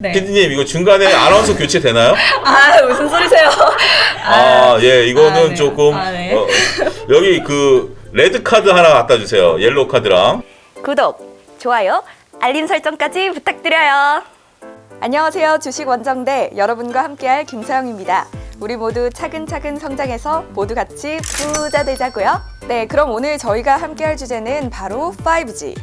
네. PD님, 이거 중간에 아나운서 교체 되나요? 아, 무슨 소리세요? 예, 이거는 네. 조금, 네. 여기 레드 카드 하나 갖다 주세요. 옐로우 카드랑. 구독, 좋아요, 알림 설정까지 부탁드려요. 안녕하세요. 주식 원정대 여러분과 함께할 김서영입니다. 우리 모두 차근차근 성장해서 모두 같이 부자 되자고요. 네, 그럼 오늘 저희가 함께할 주제는 바로 5G.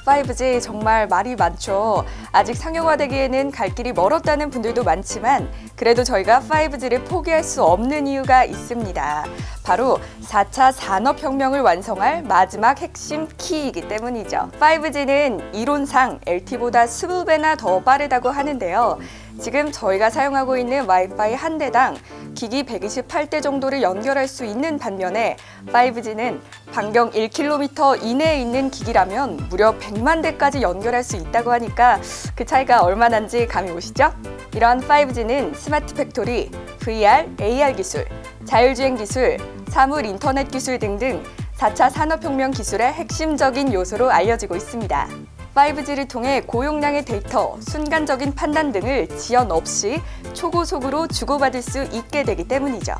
5G 정말 말이 많죠. 아직 상용화되기에는 갈 길이 멀었다는 분들도 많지만 그래도 저희가 5G를 포기할 수 없는 이유가 있습니다. 바로 4차 산업혁명을 완성할 마지막 핵심 키이기 때문이죠. 5G는 이론상 LTE보다 20배나 더 빠르다고 하는데요. 지금 저희가 사용하고 있는 와이파이 한 대당 기기 128대 정도를 연결할 수 있는 반면에 5G는 반경 1km 이내에 있는 기기라면 무려 100만 대까지 연결할 수 있다고 하니까 그 차이가 얼마나인지 감이 오시죠? 이러한 5G는 스마트 팩토리, VR, AR 기술, 자율주행 기술, 사물 인터넷 기술 등등 4차 산업혁명 기술의 핵심적인 요소로 알려지고 있습니다. 5G를 통해 고용량의 데이터, 순간적인 판단 등을 지연 없이 초고속으로 주고받을 수 있게 되기 때문이죠.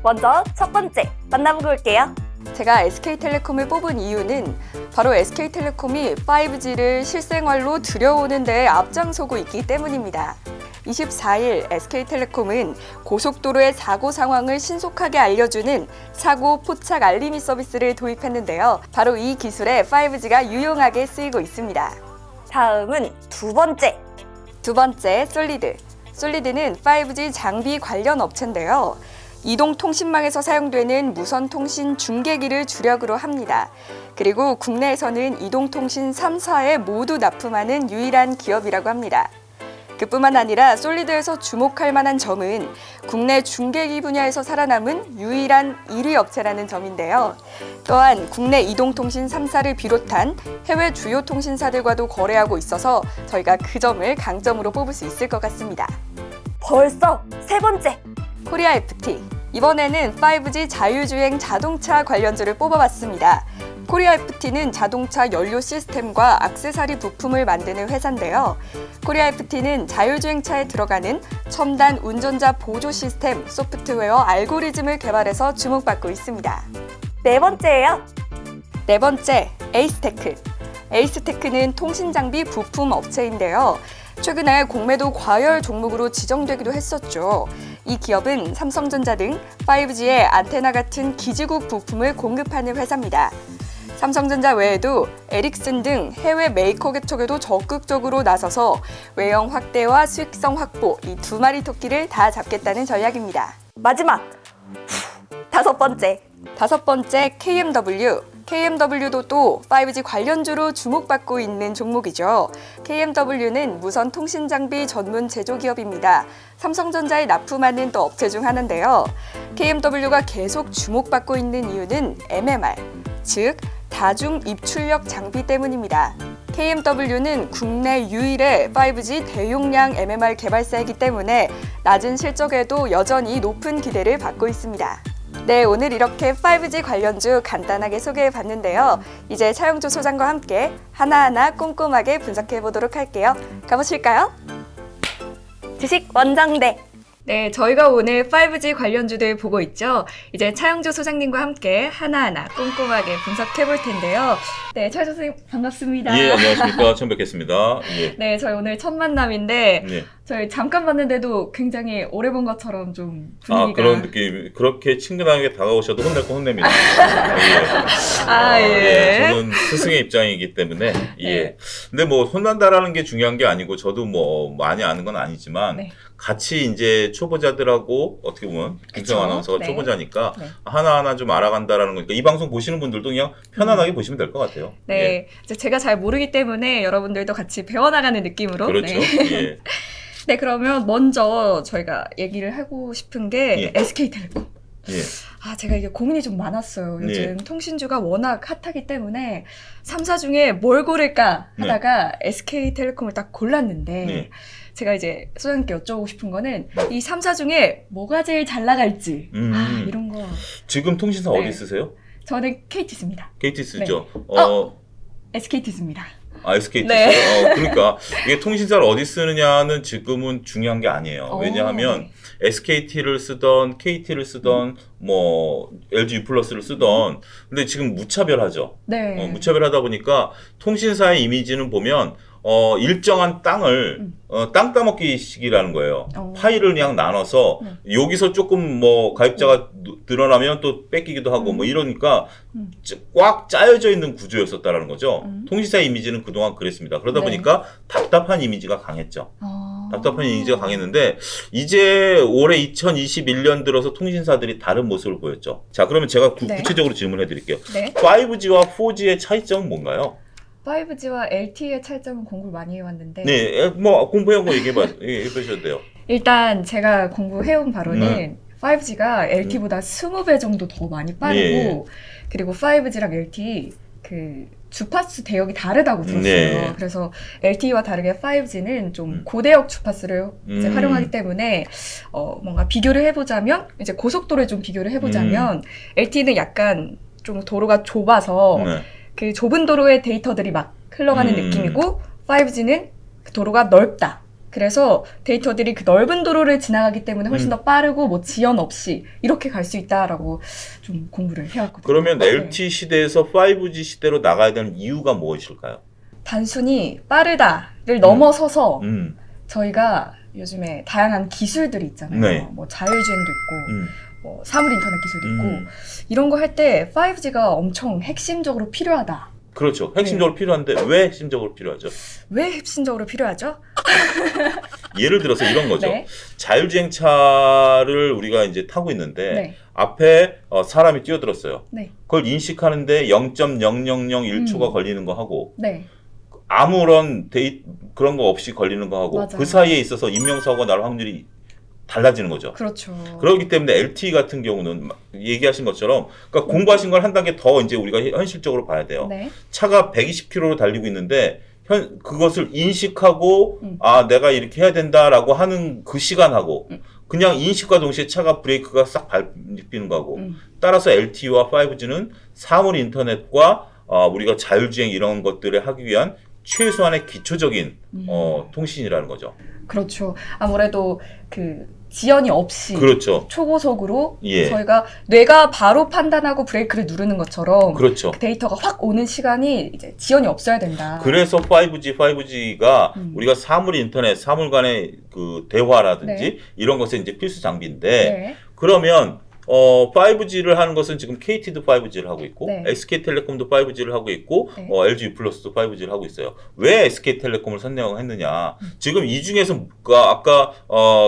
먼저 첫 번째 만나보고 올게요. 제가 SK텔레콤을 뽑은 이유는 바로 SK텔레콤이 5G를 실생활로 들여오는 데 앞장서고 있기 때문입니다. 24일 SK텔레콤은 고속도로의 사고 상황을 신속하게 알려주는 사고 포착 알림이 서비스를 도입했는데요. 바로 이 기술에 5G가 유용하게 쓰이고 있습니다. 다음은 두 번째. 두 번째, 솔리드. 솔리드는 5G 장비 관련 업체인데요. 이동통신망에서 사용되는 무선통신 중계기를 주력으로 합니다. 그리고 국내에서는 이동통신 3사에 모두 납품하는 유일한 기업이라고 합니다. 그뿐만 아니라 솔리드에서 주목할 만한 점은 국내 중계기 분야에서 살아남은 유일한 1위 업체라는 점인데요. 또한 국내 이동통신 3사를 비롯한 해외 주요 통신사들과도 거래하고 있어서 저희가 그 점을 강점으로 뽑을 수 있을 것 같습니다. 벌써 세 번째. 코리아 FT. 이번에는 5G 자율주행 자동차 관련주를 뽑아봤습니다. 코리아 FT는 자동차 연료 시스템과 액세서리 부품을 만드는 회사인데요. 코리아 FT는 자율주행차에 들어가는 첨단 운전자 보조 시스템, 소프트웨어, 알고리즘을 개발해서 주목받고 있습니다. 네 번째예요. 네 번째, 에이스테크. 에이스테크는 통신장비 부품 업체인데요. 최근에 공매도 과열 종목으로 지정되기도 했었죠. 이 기업은 삼성전자 등 5G의 안테나 같은 기지국 부품을 공급하는 회사입니다. 삼성전자 외에도 에릭슨 등 해외 메이커 쪽에도 적극적으로 나서서 외형 확대와 수익성 확보, 이 두 마리 토끼를 다 잡겠다는 전략입니다. 마지막. 다섯 번째. 다섯 번째, KMW. KMW도 또 5G 관련주로 주목받고 있는 종목이죠. KMW는 무선 통신 장비 전문 제조기업입니다. 삼성전자에 납품하는 또 업체 중 하나인데요. KMW가 계속 주목받고 있는 이유는 MMR, 즉 다중 입출력 장비 때문입니다. KMW는 국내 유일의 5G 대용량 MMR 개발사이기 때문에 낮은 실적에도 여전히 높은 기대를 받고 있습니다. 네, 오늘 이렇게 5G 관련주 간단하게 소개해봤는데요. 이제 차영주 소장과 함께 하나하나 꼼꼼하게 분석해보도록 할게요. 가보실까요? 주식 원정대. 네, 저희가 오늘 5G 관련주들 보고 있죠. 이제 차영주 소장님과 함께 하나하나 꼼꼼하게 분석해볼 텐데요. 네, 차영주 선생님 반갑습니다. 예, 안녕하십니까. 처음 뵙겠습니다. 예. 네, 저희 오늘 첫 만남인데 예. 저희 잠깐 봤는데도 굉장히 오래 본 것처럼 좀 분위기가 그런 느낌. 그렇게 친근하게 다가오셔도 혼낼 거 혼냅니다. 예. 예. 저는 스승의 입장이기 때문에, 예. 네. 근데 뭐, 혼난다라는 게 중요한 게 아니고, 저도 뭐, 많이 아는 건 아니지만, 네. 같이 이제 초보자들하고, 어떻게 보면, 김성 아나운서가 네. 초보자니까, 네. 하나하나 좀 알아간다라는 거니까, 이 방송 보시는 분들도 그냥 편안하게 보시면 될 것 같아요. 네, 예. 이제 제가 잘 모르기 때문에 여러분들도 같이 배워나가는 느낌으로. 그렇죠. 네. 예. 네, 그러면 먼저 저희가 얘기를 하고 싶은 게 예. SK텔레콤. 예. 제가 이게 고민이 좀 많았어요. 요즘 네. 통신주가 워낙 핫하기 때문에 3사 중에 뭘 고를까 하다가 SK텔레콤을 딱 골랐는데 네. 제가 이제 소장님께 여쭤보고 싶은 거는 이 3사 중에 뭐가 제일 잘 나갈지 이런 거. 지금 통신사 네. 어디 쓰세요? 저는 KT 씁니다. KT 쓰죠. SKT 씁니다. SKT. 네. 그러니까 이게 통신사를 어디 쓰느냐는 지금은 중요한 게 아니에요. 왜냐하면 네. SKT를 쓰던 KT를 쓰던 뭐 LG U+를 쓰던 근데 지금 무차별하죠. 네. 무차별하다 보니까 통신사의 이미지는 보면 일정한 땅을 땅 따먹기식이라는 거예요. 파일을 그냥 나눠서 여기서 조금 뭐 가입자가 늘어나면 또 뺏기기도 하고 뭐 이러니까 꽉 짜여져 있는 구조였었다라는 거죠. 통신사 이미지는 그동안 그랬습니다. 그러다 네. 보니까 답답한 이미지가 강했죠. 답답한 이미지가 강했는데 이제 올해 2021년 들어서 통신사들이 다른 모습을 보였죠. 자, 그러면 제가 네. 구체적으로 질문해 드릴게요. 네. 5G와 4G의 차이점은 뭔가요? 5G와 LTE의 차이점은 공부를 많이 해왔는데 네, 뭐 공부해온 거 얘기해보셔도 돼요. 일단 제가 공부해온 바로는 5G가 LTE보다 20배 정도 더 많이 빠르고 예. 그리고 5G랑 LTE 그 주파수 대역이 다르다고 들었어요. 네. 그래서 LTE와 다르게 5G는 좀 고대역 주파수를 이제 활용하기 때문에 뭔가 비교를 해보자면 이제 고속도로에 좀 비교를 해보자면 LTE는 약간 좀 도로가 좁아서 네. 그 좁은 도로에 데이터들이 막 흘러가는 느낌이고 5G는 그 도로가 넓다. 그래서 데이터들이 그 넓은 도로를 지나가기 때문에 훨씬 더 빠르고 뭐 지연 없이 이렇게 갈 수 있다라고 좀 공부를 해왔거든요. 그러면 네. LTE 시대에서 5G 시대로 나가야 되는 이유가 무엇일까요? 단순히 빠르다를 넘어서서 저희가 요즘에 다양한 기술들이 있잖아요. 네. 뭐 자율주행도 있고 뭐 사물 인터넷 기술도 있고 이런 거 할 때 5G가 엄청 핵심적으로 필요하다. 그렇죠. 핵심적으로 필요한데 왜 핵심적으로 필요하죠? 왜 핵심적으로 필요하죠? 예를 들어서 이런 거죠. 네. 자율주행차를 우리가 이제 타고 있는데 네. 앞에 사람이 뛰어들었어요. 네. 그걸 인식하는데 0.0001초가 걸리는 거 하고 네. 아무런 그런 거 없이 걸리는 거 하고 맞아요. 그 사이에 있어서 인명사고가 날 확률이 달라지는 거죠. 그렇죠. 그렇기 때문에 LTE 같은 경우는 얘기하신 것처럼 그러니까 공부하신 걸 한 단계 더 이제 우리가 현실적으로 봐야 돼요. 네. 차가 120km로 달리고 있는데 그것을 인식하고 아 내가 이렇게 해야 된다라고 하는 그 시간하고 그냥 인식과 동시에 차가 브레이크가 싹 밟히는 거고 따라서 LTE와 5G는 사물 인터넷과 우리가 자율주행 이런 것들을 하기 위한 최소한의 기초적인 통신이라는 거죠. 그렇죠. 아무래도 그 지연이 없이 그렇죠. 초고속으로 예. 저희가 뇌가 바로 판단하고 브레이크를 누르는 것처럼 그렇죠. 그 데이터가 확 오는 시간이 이제 지연이 없어야 된다. 그래서 5G가 우리가 사물 인터넷, 사물 간의 그 대화라든지 네. 이런 것에 이제 필수 장비인데 네. 그러면 5G를 하는 것은 지금 KT도 5G를 하고 있고 네. SK텔레콤도 5G를 하고 있고 네. LG U+도 5G를 하고 있어요. 왜 SK텔레콤을 선택했느냐? 지금 이 중에서 아까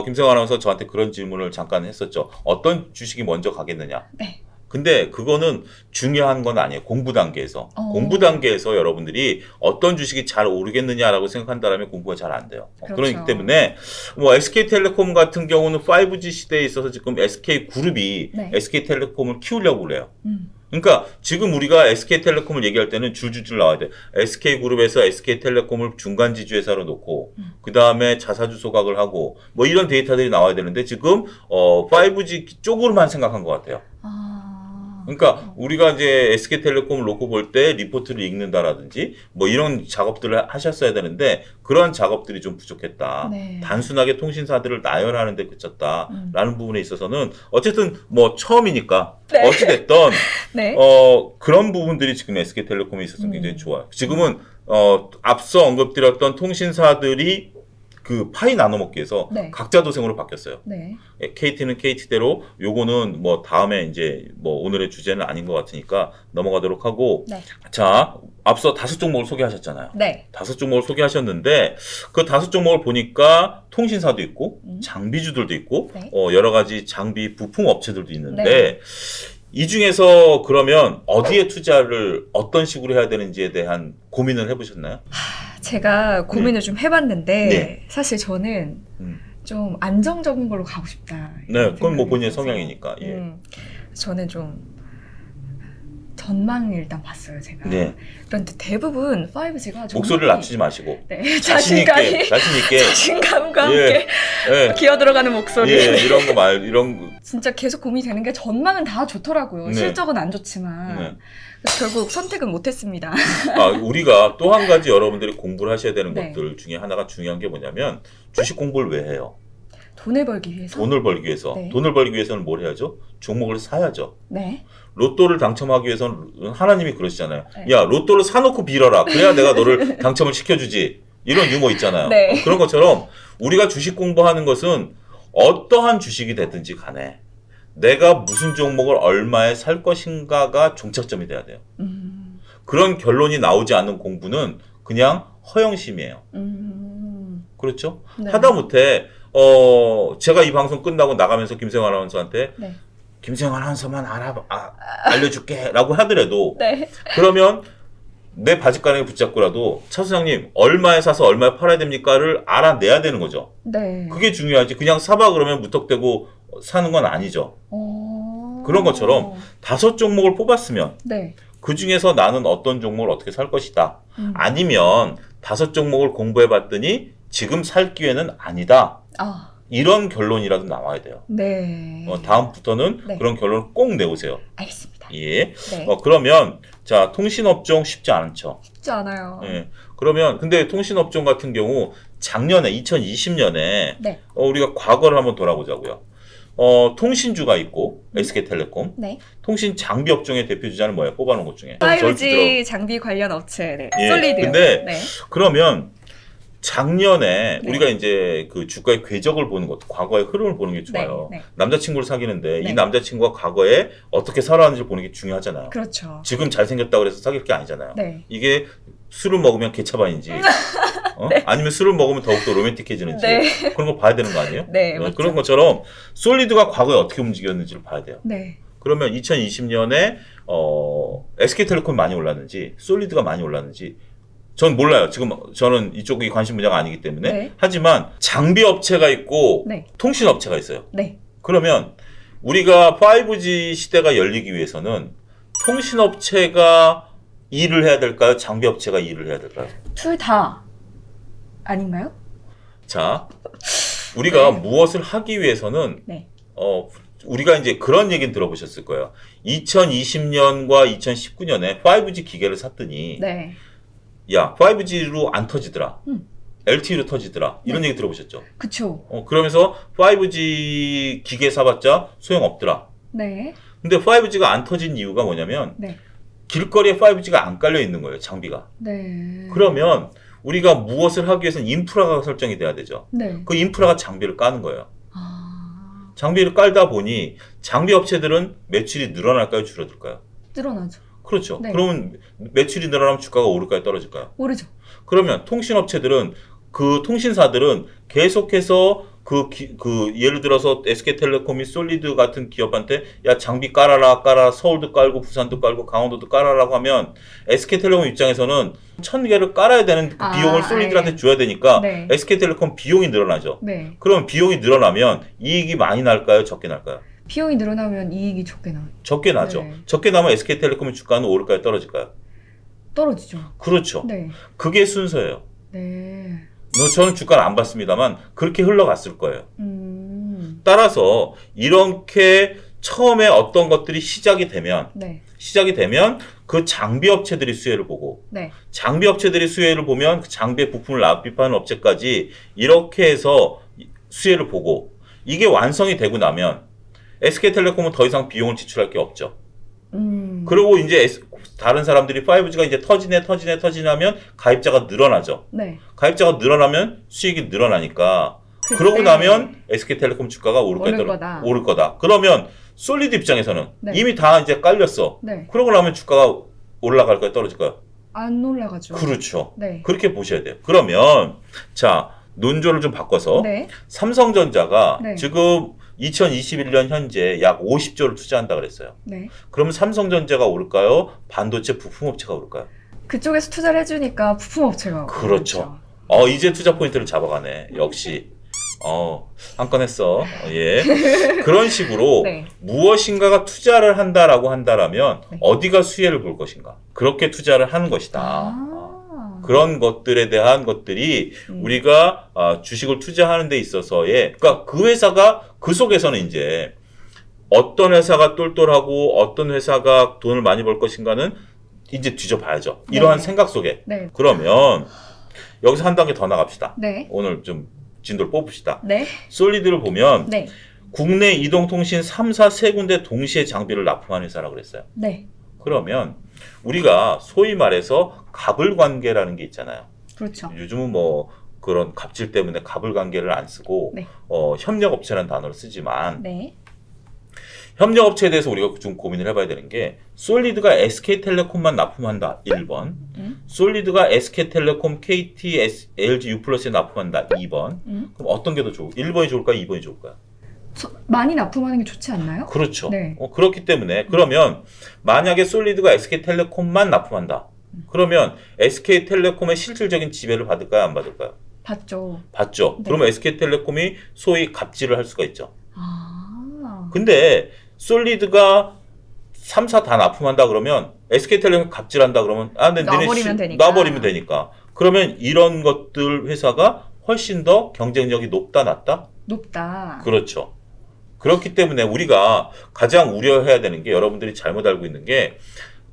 김세환 아나운서 저한테 그런 질문을 잠깐 했었죠. 어떤 주식이 먼저 가겠느냐? 네. 근데 그거는 중요한 건 아니에요. 공부 단계에서. 공부 단계에서 여러분들이 어떤 주식이 잘 오르겠느냐라고 생각한다면 공부가 잘 안 돼요. 그렇죠. 그렇기 때문에 뭐 SK텔레콤 같은 경우는 5G 시대에 있어서 지금 SK그룹이 네. SK텔레콤을 키우려고 그래요. 그러니까 지금 우리가 SK텔레콤을 얘기할 때는 줄줄줄 나와야 돼. SK그룹에서 SK텔레콤을 중간 지주회사로 놓고 그 다음에 자사주 소각을 하고 뭐 이런 데이터들이 나와야 되는데 지금 5G 쪽으로만 생각한 것 같아요. 그러니까 우리가 이제 SK텔레콤을 놓고 볼 때 리포트를 읽는다라든지 뭐 이런 작업들을 하셨어야 되는데 그런 작업들이 좀 부족했다. 네. 단순하게 통신사들을 나열하는 데 그쳤다라는 부분에 있어서는 어쨌든 뭐 처음이니까 네. 어찌됐든 네. 그런 부분들이 지금 SK텔레콤에 있어서 굉장히 좋아요. 지금은 앞서 언급드렸던 통신사들이 그 파이 나눠먹기에서 네. 각자 도생으로 바뀌었어요. 네. KT는 KT대로 요거는 뭐 다음에 이제 뭐 오늘의 주제는 아닌 것 같으니까 넘어가도록 하고 네. 자 앞서 5종목을 소개하셨잖아요. 네. 5종목을 소개하셨는데 그 5종목을 보니까 통신사도 있고 장비주들도 있고 네. 여러 가지 장비 부품 업체들도 있는데 네. 이 중에서 그러면 어디에 투자를 어떤 식으로 해야 되는지에 대한 고민을 해보셨나요? 제가 고민을 좀 해봤는데 네. 사실 저는 좀 안정적인 걸로 가고 싶다. 네, 그건 뭐 본인의 생각이 성향이니까. 예. 저는 좀 전망을 일단 봤어요, 제가. 네. 그런데 대부분 5G가 목소리를 낮추지 마시고 네, 자신 있게 자신감과 예. 함께 예. 기어 들어가는 목소리. 예, 이런 거. 진짜 계속 고민이 되는 게 전망은 다 좋더라고요. 네. 실적은 안 좋지만 네. 결국 선택은 못했습니다. 우리가 또 한 가지 여러분들이 공부를 하셔야 되는 네. 것들 중에 하나가 중요한 게 뭐냐면 주식 공부를 왜 해요? 돈을 벌기 위해서. 돈을 벌기 위해서. 네. 돈을 벌기 위해서는 뭘 해야죠? 종목을 사야죠. 네. 로또를 당첨하기 위해서는 하나님이 그러시잖아요. 네. 야, 로또를 사놓고 빌어라. 그래야 내가 너를 당첨을 시켜주지. 이런 유머 있잖아요. 네. 그런 것처럼 우리가 주식 공부하는 것은 어떠한 주식이 됐든지 간에 내가 무슨 종목을 얼마에 살 것인가가 종착점이 돼야 돼요. 그런 결론이 나오지 않는 공부는 그냥 허영심이에요. 그렇죠? 네. 하다못해 제가 이 방송 끝나고 나가면서 김세영 아나운서한테 네. 김세영 아나운서만 알려줄게 라고 하더라도 네. 그러면 내 바짓가랑이 붙잡고라도 차 소장님 얼마에 사서 얼마에 팔아야 됩니까를 알아내야 되는 거죠. 네. 그게 중요하지. 그냥 사봐 그러면 무턱대고 사는 건 아니죠. 그런 것처럼 5종목을 뽑았으면 네. 그 중에서 나는 어떤 종목을 어떻게 살 것이다. 아니면 5종목을 공부해 봤더니 지금 살 기회는 아니다. 아. 이런 결론이라도 나와야 돼요. 네. 다음부터는 네. 그런 결론을 꼭 내오세요. 알겠습니다. 예. 네. 그러면 자, 통신업종 쉽지 않죠. 쉽지 않아요. 예. 그러면 근데 통신업종 같은 경우 작년에 2020년에 네. 우리가 과거를 한번 돌아보자고요. 통신주가 있고 SK텔레콤, 네. 통신 장비 업종의 대표 주자는 뭐예요? 뽑아놓은 것 중에. 5G 장비 관련 업체, 네. 예, 솔리드. 근데 네. 그러면 작년에 네. 우리가 이제 그 주가의 궤적을 보는 것, 과거의 흐름을 보는 게 좋아요. 네, 네. 남자친구를 사귀는데 네. 이 남자친구가 과거에 어떻게 살아왔는지 보는 게 중요하잖아요. 그렇죠. 지금 잘생겼다고 그래서 사귈 게 아니잖아요. 네. 이게 술을 먹으면 개차반인지 아니면 술을 먹으면 더욱더 로맨틱해지는지 네. 그런 거 봐야 되는 거 아니에요? 네, 맞죠. 그런 것처럼 솔리드가 과거에 어떻게 움직였는지를 봐야 돼요. 네. 그러면 2020년에 SK텔레콤이 많이 올랐는지 솔리드가 많이 올랐는지 전 몰라요. 지금 저는 이쪽이 관심 분야가 아니기 때문에. 네. 하지만 장비 업체가 있고 네. 통신 업체가 있어요. 네. 그러면 우리가 5G 시대가 열리기 위해서는 통신 업체가 일을 해야 될까요? 장비 업체가 일을 해야 될까요? 둘 다 아닌가요? 자, 우리가 네. 무엇을 하기 위해서는 네. 우리가 이제 그런 얘기는 들어보셨을 거예요. 2020년과 2019년에 5G 기계를 샀더니 네. 야, 5G로 안 터지더라. 음. LTE로 터지더라. 이런 네. 얘기 들어보셨죠? 그쵸. 그러면서 5G 기계 사봤자 소용없더라. 네. 근데 5G가 안 터진 이유가 뭐냐면 네. 길거리에 5G가 안 깔려 있는 거예요, 장비가. 네. 그러면 우리가 무엇을 하기 위해서는 인프라가 설정이 돼야 되죠. 네. 그 인프라가 장비를 까는 거예요. 아. 장비를 깔다 보니 장비 업체들은 매출이 늘어날까요, 줄어들까요? 늘어나죠. 그렇죠. 네. 그러면 매출이 늘어나면 주가가 오를까요, 떨어질까요? 오르죠. 그러면 통신업체들은 그 통신사들은 계속해서 예를 들어서 SK텔레콤이 솔리드 같은 기업한테 야 장비 깔아라 서울도 깔고 부산도 깔고 강원도도 깔아라고 하면 SK텔레콤 입장에서는 1000개를 깔아야 되는 그 비용을 솔리드한테 네. 줘야 되니까 네. SK텔레콤 비용이 늘어나죠. 네. 그러면 비용이 늘어나면 이익이 많이 날까요, 적게 날까요? 비용이 늘어나면 이익이 적게 나요. 적게 나죠. 네. 적게 나면 SK텔레콤의 주가는 오를까요, 떨어질까요? 떨어지죠. 그렇죠. 네. 그게 순서예요. 네. 저는 주가를 안 봤습니다만 그렇게 흘러갔을 거예요. 따라서 이렇게 처음에 어떤 것들이 시작이 되면 네. 그 장비 업체들이 수혜를 보고 네. 장비 업체들이 수혜를 보면 그 장비의 부품을 납입하는 업체까지 이렇게 해서 수혜를 보고 이게 완성이 되고 나면 SK텔레콤은 더 이상 비용을 지출할 게 없죠. 그리고 이제 다른 사람들이 5G가 이제 터지면 가입자가 늘어나죠. 네. 가입자가 늘어나면 수익이 늘어나니까 그때 그러고 나면 SK텔레콤 주가가 오를 거다. 그러면 솔리드 입장에서는 네. 이미 다 이제 깔렸어. 네. 그러고 나면 주가가 올라갈까요? 떨어질까요? 안 올라가죠. 그렇죠. 네. 그렇게 보셔야 돼요. 그러면 자, 논조를 좀 바꿔서 네. 삼성전자가 네. 지금 2021년 현재 약 50조를 투자한다 그랬어요. 네. 그러면 삼성전자가 오를까요? 반도체 부품업체가 오를까요? 그쪽에서 투자를 해주니까 부품업체가 그렇죠. 이제 투자 포인트를 잡아가네. 역시. 한 건 했어. 예. 그런 식으로 네. 무엇인가가 투자를 한다라고 한다라면 네. 어디가 수혜를 볼 것인가. 그렇게 투자를 하는 것이다. 그런 것들에 대한 것들이 우리가 주식을 투자하는 데 있어서의 그러니까 그 회사가 그 속에서는 이제 어떤 회사가 똘똘하고 어떤 회사가 돈을 많이 벌 것인가는 이제 뒤져봐야죠. 이러한 네. 생각 속에. 네. 그러면 여기서 한 단계 더 나갑시다. 네. 오늘 좀 진도를 뽑읍시다. 네. 솔리드를 보면 네. 국내 이동통신 3사 세 군데 동시에 장비를 납품하는 회사라고 그랬어요. 네. 그러면 우리가 소위 말해서 갑을 관계라는 게 있잖아요. 그렇죠. 요즘은 뭐 그런 갑질 때문에 갑을 관계를 안 쓰고 네. 협력업체라는 단어를 쓰지만 네. 협력업체에 대해서 우리가 좀 고민을 해봐야 되는 게 솔리드가 SK텔레콤만 납품한다 1번 솔리드가 SK텔레콤, KT, LG, U+에 납품한다 2번 그럼 어떤 게 더 좋을까요? 1번이 좋을까요? 2번이 좋을까요? 많이 납품하는 게 좋지 않나요? 그렇죠. 네. 그렇기 때문에 그러면 만약에 솔리드가 SK텔레콤만 납품한다. 그러면 SK텔레콤의 실질적인 지배를 받을까요? 안 받을까요? 봤죠. 받죠. 네. 그러면 SK텔레콤이 소위 갑질을 할 수가 있죠. 아. 근데 솔리드가 3사 다 납품한다 그러면 SK텔레콤 갑질한다 그러면 놔버리면 되니까. 놔버리면 되니까. 그러면 이런 것들 회사가 훨씬 더 경쟁력이 높다 낮다? 높다. 그렇죠. 그렇기 때문에 우리가 가장 우려해야 되는 게 여러분들이 잘못 알고 있는 게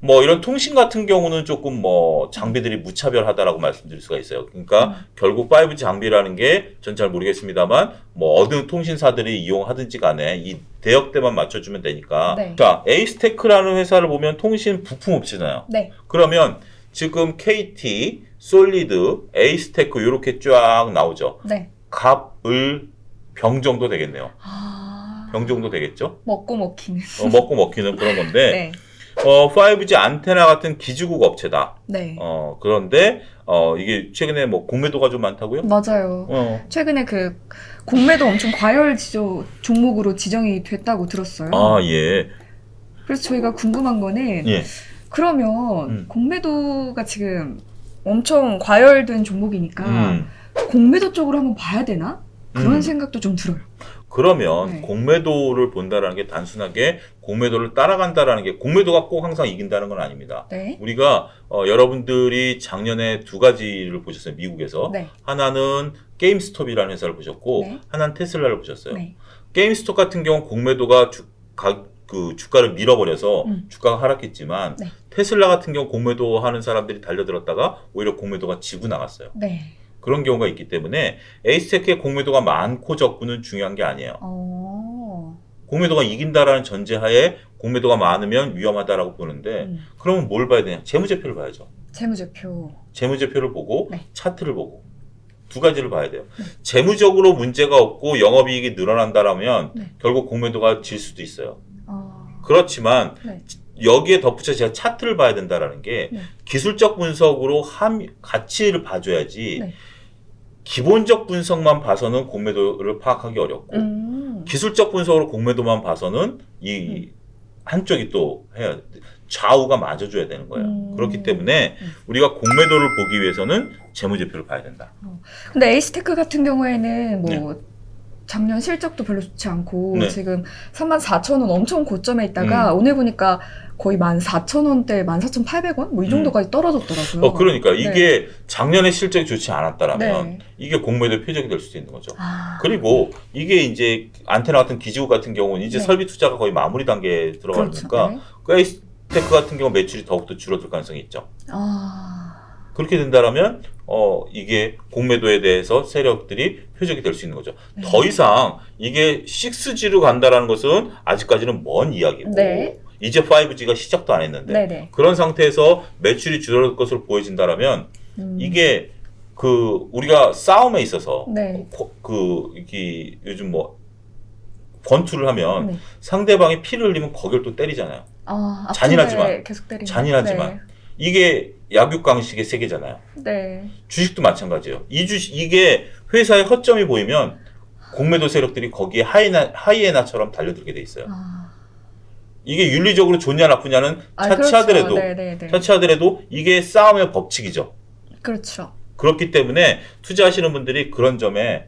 뭐 이런 통신 같은 경우는 조금 뭐 장비들이 무차별하다라고 말씀드릴 수가 있어요. 그러니까 결국 5G 장비라는 게 전 잘 모르겠습니다만 뭐 어느 통신사들이 이용하든지 간에 이 대역대만 맞춰주면 되니까. 네. 자, 에이스테크라는 회사를 보면 통신 부품 업체잖아요. 네. 그러면 지금 KT, 솔리드, 에이스테크 이렇게 쫙 나오죠. 네. 갑, 을, 병 정도 되겠네요. 아. 병 정도 되겠죠? 먹고 먹히는. 먹고 먹히는 그런 건데 네. 5G 안테나 같은 기지국 업체다. 네. 그런데 이게 최근에 뭐 공매도가 좀 많다고요? 맞아요. 최근에 그 공매도 엄청 과열 종목으로 지정이 됐다고 들었어요. 아, 예. 그래서 저희가 궁금한 거는 예. 그러면 공매도가 지금 엄청 과열된 종목이니까 공매도 쪽으로 한번 봐야 되나? 그런 생각도 좀 들어요. 그러면 네. 공매도를 본다라는 게 단순하게 공매도를 따라간다라는 게 공매도가 꼭 항상 이긴다는 건 아닙니다. 네. 우리가 여러분들이 작년에 두 가지를 보셨어요. 미국에서. 네. 하나는 게임스톱이라는 회사를 보셨고 네. 하나는 테슬라를 보셨어요. 네. 게임스톱 같은 경우는 공매도가 주가를 밀어버려서 주가가 하락했지만 네. 테슬라 같은 경우 공매도 하는 사람들이 달려들었다가 오히려 공매도가 지고 나갔어요. 네. 그런 경우가 있기 때문에 에이스테크의 공매도가 많고 적고는 중요한 게 아니에요. 공매도가 이긴다라는 전제하에 공매도가 많으면 위험하다라고 보는데 그러면 뭘 봐야 되냐? 재무제표를 봐야죠. 재무제표. 재무제표를 보고 네. 차트를 보고 두 가지를 봐야 돼요. 재무적으로 문제가 없고 영업이익이 늘어난다라면 네. 결국 공매도가 질 수도 있어요. 그렇지만 네. 여기에 덧붙여 제가 차트를 봐야 된다라는 게 네. 기술적 분석으로 가치를 봐줘야지 네. 기본적 분석만 봐서는 공매도를 파악하기 어렵고 기술적 분석으로 공매도만 봐서는 이 한쪽이 또 해야 좌우가 맞아줘야 되는 거예요. 그렇기 때문에 우리가 공매도를 보기 위해서는 재무제표를 봐야 된다. 근데 에이스테크 같은 경우에는 뭐 네. 작년 실적도 별로 좋지 않고 네. 지금 34,000원 엄청 고점에 있다가 오늘 보니까 거의 14,000원대, 14,800원? 뭐 이 정도까지 떨어졌더라고요. 그러니까 이게 작년에 실적이 좋지 않았다라면 네. 이게 공매도의 표적이 될 수도 있는 거죠. 그리고 이게 이제 안테나 같은 기지국 같은 경우는 이제 네. 설비 투자가 거의 마무리 단계에 들어가니까 그렇죠. 네. 그 에이스테크 같은 경우 매출이 더욱더 줄어들 가능성이 있죠. 그렇게 된다라면 이게 공매도에 대해서 세력들이 표적이 될 수 있는 거죠. 네. 더 이상 이게 6G로 간다라는 것은 아직까지는 먼 이야기고 네. 이제 5G가 시작도 안 했는데 네네. 그런 상태에서 매출이 줄어들 것으로 보여진다라면 이게 우리가 싸움에 있어서 네. 이게 요즘 뭐 권투를 하면 네. 상대방이 피를 흘리면 거길 또 때리잖아요. 잔인하지만. 계속 때리는. 잔인하지만 이게 약육강식의 세계잖아요. 네. 주식도 마찬가지예요. 이게 회사의 허점이 보이면 공매도 세력들이 거기에 하이에나처럼 달려들게 돼 있어요. 이게 윤리적으로 좋냐 나쁘냐는 차치하더라도 그렇죠. 네네네. 차치하더라도 이게 싸움의 법칙이죠. 그렇죠. 그렇기 때문에 투자하시는 분들이 그런 점에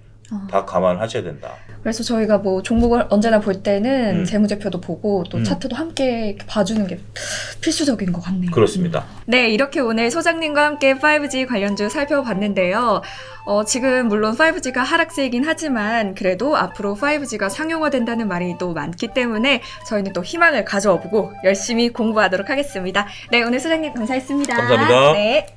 다 감안하셔야 된다. 그래서 저희가 뭐 종목을 언제나 볼 때는 재무제표도 보고 또 음. 차트도 함께 이렇게 봐주는 게 필수적인 것 같네요. 그렇습니다. 네, 이렇게 오늘 소장님과 함께 5G 관련주 살펴봤는데요. 지금 물론 5G가 하락세이긴 하지만 그래도 앞으로 5G가 상용화된다는 말이 또 많기 때문에 저희는 또 희망을 가져보고 열심히 공부하도록 하겠습니다. 네, 오늘 소장님 감사했습니다. 감사합니다. 네.